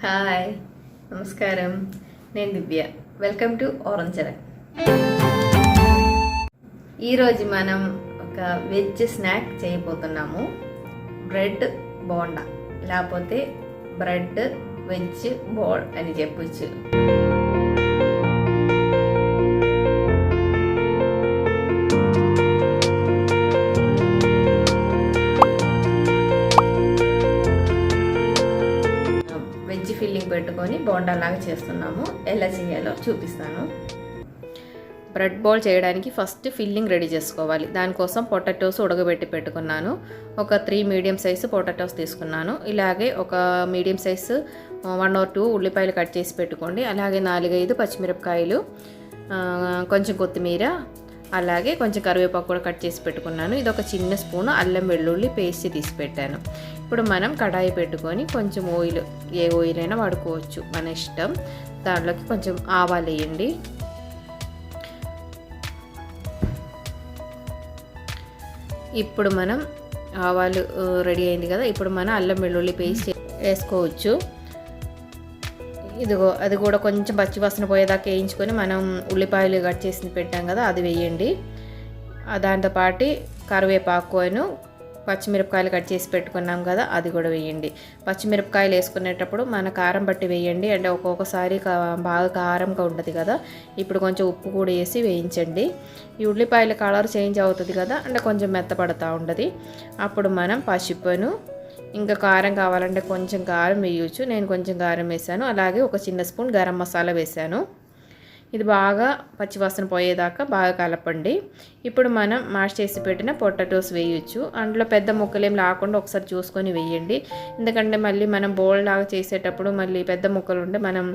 Hi, నమస్కారం. నేను దివ్య. Welcome to orange. ఈరోజు మనం ఒక వెజ్ స్నాక్ చేయబోతున్నాము. బ్రెడ్ బోండా, లేకపోతే బ్రెడ్ వెజ్ బోల్ అని చెప్పొచ్చు. వెజ్ ఫిల్లింగ్ పెట్టుకొని బోండా లాగా చేస్తున్నాము. ఎలా చేయాలో చూపిస్తాను. బ్రెడ్ బౌల్ చేయడానికి ఫస్ట్ ఫిల్లింగ్ రెడీ చేసుకోవాలి. దానికోసం పొటాటోస్ ఉడకబెట్టి పెట్టుకున్నాను. ఒక 3 మీడియం సైజు పొటాటోస్ తీసుకున్నాను. ఇలాగే ఒక మీడియం సైజు 1 or 2 ఉల్లిపాయలు కట్ చేసి పెట్టుకోండి. అలాగే 4-5 పచ్చిమిరపకాయలు, కొంచెం కొత్తిమీర, అలాగే కొంచెం కరివేపాకు కూడా కట్ చేసి పెట్టుకున్నాను. ఇది ఒక చిన్న స్పూను అల్లం వెల్లుల్లి పేస్ట్ తీసి పెట్టాను. ఇప్పుడు మనం కడాయి పెట్టుకొని కొంచెం ఆయిల్, ఏ ఆయిల్ అయినా వాడుకోవచ్చు, మన ఇష్టం. దాంట్లోకి కొంచెం ఆవాలు వేయండి. ఇప్పుడు మనం ఆవాలు రెడీ అయింది కదా, ఇప్పుడు మనం అల్లం వెల్లుల్లి పేస్ట్ వేసుకోవచ్చు. ఇదిగో అది కూడా కొంచెం పచ్చివాసన పోయేదాకా వేయించుకొని మనం ఉల్లిపాయలు కట్ చేసి పెట్టాం కదా, అది వేయండి. దాంతోపాటు కరివేపాకు, పచ్చిమిరపకాయలు కట్ చేసి పెట్టుకున్నాం కదా, అది కూడా వేయండి. పచ్చిమిరపకాయలు వేసుకునేటప్పుడు మన కారం బట్టి వేయండి. అంటే ఒక్కొక్కసారి బాగా కారంగా ఉంటుంది కదా. ఇప్పుడు కొంచెం ఉప్పు కూడా వేసి వేయించండి. ఈ ఉల్లిపాయల కలర్ చేంజ్ అవుతుంది కదా, అంటే కొంచెం మెత్తపడుతూ ఉంటుంది. అప్పుడు మనం పసుపును, ఇంకా కారం కావాలంటే కొంచెం కారం వేయచ్చు. నేను కొంచెం కారం వేసాను. అలాగే ఒక చిన్న స్పూన్ గరం మసాలా వేసాను. ఇది బాగా పచ్చివాసన పోయేదాకా బాగా కలపండి. ఇప్పుడు మనం మ్యాష్ చేసి పెట్టిన పొటాటోస్ వేయచ్చు. అందులో పెద్ద ముక్కలేం లేకుండా ఒకసారి చూసుకొని వేయండి. ఎందుకంటే మళ్ళీ మనం బౌల్ లాగా చేసేటప్పుడు మళ్ళీ పెద్ద ముక్కలు ఉంటే మనం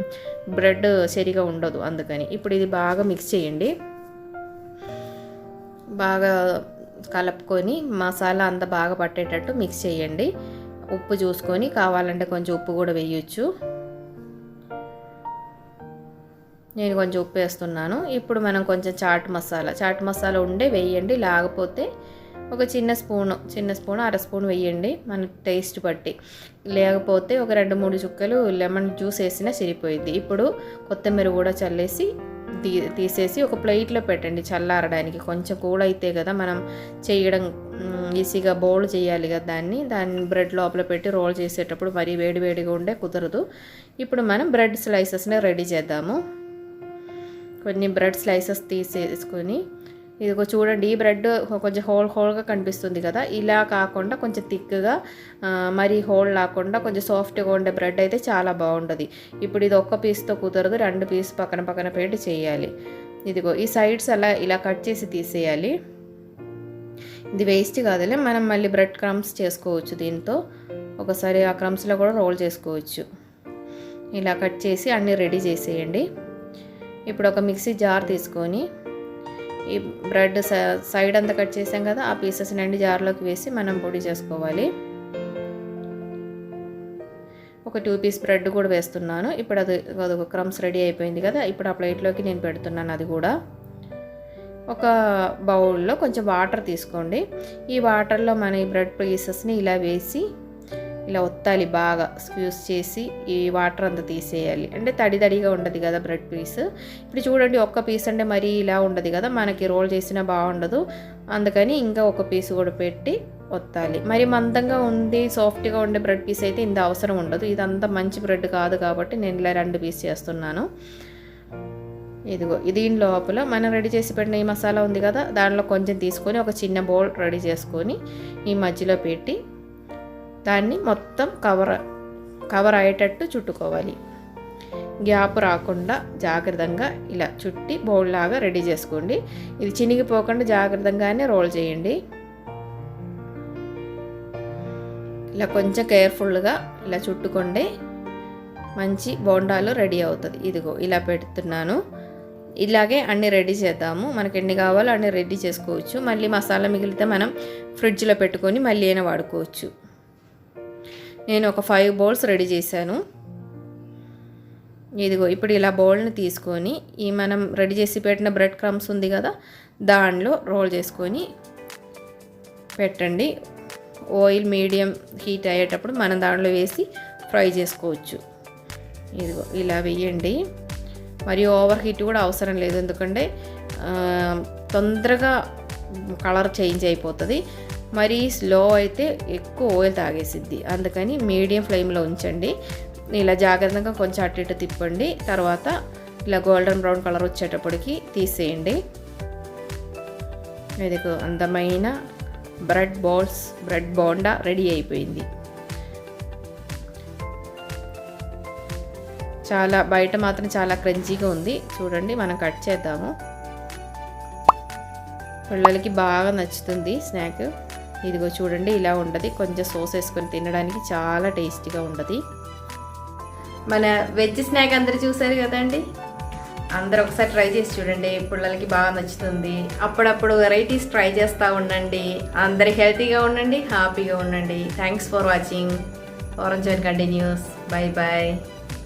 బ్రెడ్ సరిగా ఉండదు, అందుకని. ఇప్పుడు ఇది బాగా మిక్స్ చేయండి. బాగా కలుపుకొని మసాలా అంతా బాగా పట్టేటట్టు మిక్స్ చేయండి. ఉప్పు చూసుకొని కావాలంటే కొంచెం ఉప్పు కూడా వేయచ్చు. నేను కొంచెం ఉప్పు వేస్తున్నాను. ఇప్పుడు మనం కొంచెం చాట్ మసాలా ఉండే వేయండి. లేకపోతే ఒక చిన్న స్పూన్ అర స్పూన్ వేయండి, మన టేస్ట్ బట్టి. లేకపోతే ఒక 2-3 చుక్కలు లెమన్ జ్యూస్ వేసినా సరిపోయింది. ఇప్పుడు కొత్తిమీర కూడా చల్లేసి తీసేసి ఒక ప్లేట్లో పెట్టండి చల్లారడానికి. కొంచెం కూల్ అయితే కదా మనం చేయడం ఈజీగా బౌల్ చేయాలి కదా, దాన్ని బ్రెడ్ లోపల పెట్టి రోల్ చేసేటప్పుడు మరీ వేడిగా ఉండే కుదరదు. ఇప్పుడు మనం బ్రెడ్ స్లైసెస్ని రెడీ చేద్దాము. కొన్ని బ్రెడ్ స్లైసెస్ తీసేసుకొని, ఇదిగో చూడండి, ఈ బ్రెడ్ కొంచెం హోల్గా కనిపిస్తుంది కదా, ఇలా కాకుండా కొంచెం థిక్గా, మరీ హోల్ లేకుండా కొంచెం సాఫ్ట్గా ఉండే బ్రెడ్ అయితే చాలా బాగుంటుంది. ఇప్పుడు ఇది ఒక్క పీస్తో కుదరదు, 2 పీస్ పక్కన పెట్టి చేయాలి. ఇదిగో ఈ సైడ్స్ ఇలా కట్ చేసి తీసేయాలి. ఇది వేస్ట్ కాదులే, మనం మళ్ళీ బ్రెడ్ క్రమ్స్ చేసుకోవచ్చు దీంతో. ఒకసారి ఆ క్రమ్స్లో కూడా రోల్ చేసుకోవచ్చు. ఇలా కట్ చేసి అన్నీ రెడీ చేసేయండి. ఇప్పుడు ఒక మిక్సీ జార్ తీసుకొని ఈ బ్రెడ్ సైడ్ అంతా కట్ చేసాం కదా, ఆ పీసెస్ అన్ని జార్లోకి వేసి మనం పొడి చేసుకోవాలి. ఒక 2 పీస్ బ్రెడ్ కూడా వేస్తున్నాను. ఇప్పుడు అది క్రమ్స్ రెడీ అయిపోయింది కదా, ఇప్పుడు ఆ ప్లేట్లోకి నేను పెడుతున్నాను. అది కూడా ఒక బౌల్లో కొంచెం వాటర్ తీసుకోండి. ఈ వాటర్లో మన ఈ బ్రెడ్ పీసెస్ని ఇలా వేసి ఇలా ఒత్తాలి, బాగా స్క్యూజ్ చేసి ఈ వాటర్ అంతా తీసేయాలి. అంటే తడిగా ఉండదు కదా బ్రెడ్ పీస్. ఇప్పుడు చూడండి, ఒక్క పీస్ అంటే మరీ ఇలా ఉండదు కదా, మనకి రోల్ చేసినా బాగుండదు. అందుకని ఇంకా ఒక పీస్ కూడా పెట్టి ఒత్తాలి. మరి మందంగా ఉండి సాఫ్ట్గా ఉండే బ్రెడ్ పీస్ అయితే ఇంత అవసరం ఉండదు. ఇదంతా మంచి బ్రెడ్ కాదు కాబట్టి నేను ఇలా 2 పీస్ చేస్తున్నాను. ఇదిగో దీని లోపల మనం రెడీ చేసి పెట్టిన ఈ మసాలా ఉంది కదా, దానిలో కొంచెం తీసుకొని ఒక చిన్న బౌల్ రెడీ చేసుకొని ఈ మధ్యలో పెట్టి దాన్ని మొత్తం కవర్ అయ్యేటట్టు చుట్టుకోవాలి. గ్యాప్ రాకుండా జాగ్రత్తగా ఇలా చుట్టి బౌల్ లాగా రెడీ చేసుకోండి. ఇది చినిగిపోకుండా జాగ్రత్తగానే రోల్ చేయండి. ఇలా కొంచెం కేర్ఫుల్గా ఇలా చుట్టుకోండి, మంచి బోండాలు రెడీ అవుతుంది. ఇదిగో ఇలా పెడుతున్నాను. ఇలాగే అన్నీ రెడీ చేద్దాము. మనకి ఎన్ని కావాలో అన్నీ రెడీ చేసుకోవచ్చు. మళ్ళీ మసాలా మిగిలితే మనం ఫ్రిడ్జ్లో పెట్టుకొని మళ్ళీ అయినా వాడుకోవచ్చు. నేను ఒక 5 బౌల్స్ రెడీ చేశాను. ఇదిగో ఇప్పుడు ఇలా బౌల్ని తీసుకొని ఈ మనం రెడీ చేసి పెట్టిన బ్రెడ్ క్రమ్స్ ఉంది కదా, దానిలో రోల్ చేసుకొని పెట్టండి. ఆయిల్ మీడియం హీట్ అయ్యేటప్పుడు మనం దాంట్లో వేసి ఫ్రై చేసుకోవచ్చు. ఇదిగో ఇలా వేయండి. మరియు ఓవర్ హీట్ కూడా అవసరం లేదు, ఎందుకంటే తొందరగా కలర్ చేంజ్ అయిపోతుంది. మరీ స్లో అయితే ఎక్కువ ఆయిల్ తాగేసిద్ది, అందుకని మీడియం ఫ్లేమ్లో ఉంచండి. ఇలా జాగ్రత్తగా కొంచెం అటు ఇటు తిప్పండి. తర్వాత ఇలా గోల్డెన్ బ్రౌన్ కలర్ వచ్చేటప్పటికి తీసేయండి. ఇది అందమైన బ్రెడ్ బోండా రెడీ అయిపోయింది. చాలా బయట మాత్రం చాలా క్రంచీగా ఉంది. చూడండి, మనం కట్ చేద్దాము. పిల్లలకి బాగా నచ్చుతుంది స్నాక్. ఇదిగో చూడండి, ఇలా ఉంటుంది. కొంచెం సాస్ వేసుకొని తినడానికి చాలా టేస్టీగా ఉంటుంది. మన వెజ్ స్నాక్ అందరు చూసారు కదండి, అందరు ఒకసారి ట్రై చేసి చూడండి, పిల్లలకి బాగా నచ్చుతుంది. అప్పుడప్పుడు వెరైటీస్ ట్రై చేస్తూ ఉండండి. అందరు హెల్తీగా ఉండండి, హ్యాపీగా ఉండండి. Thanks for watching. Orange and continues. Bye bye.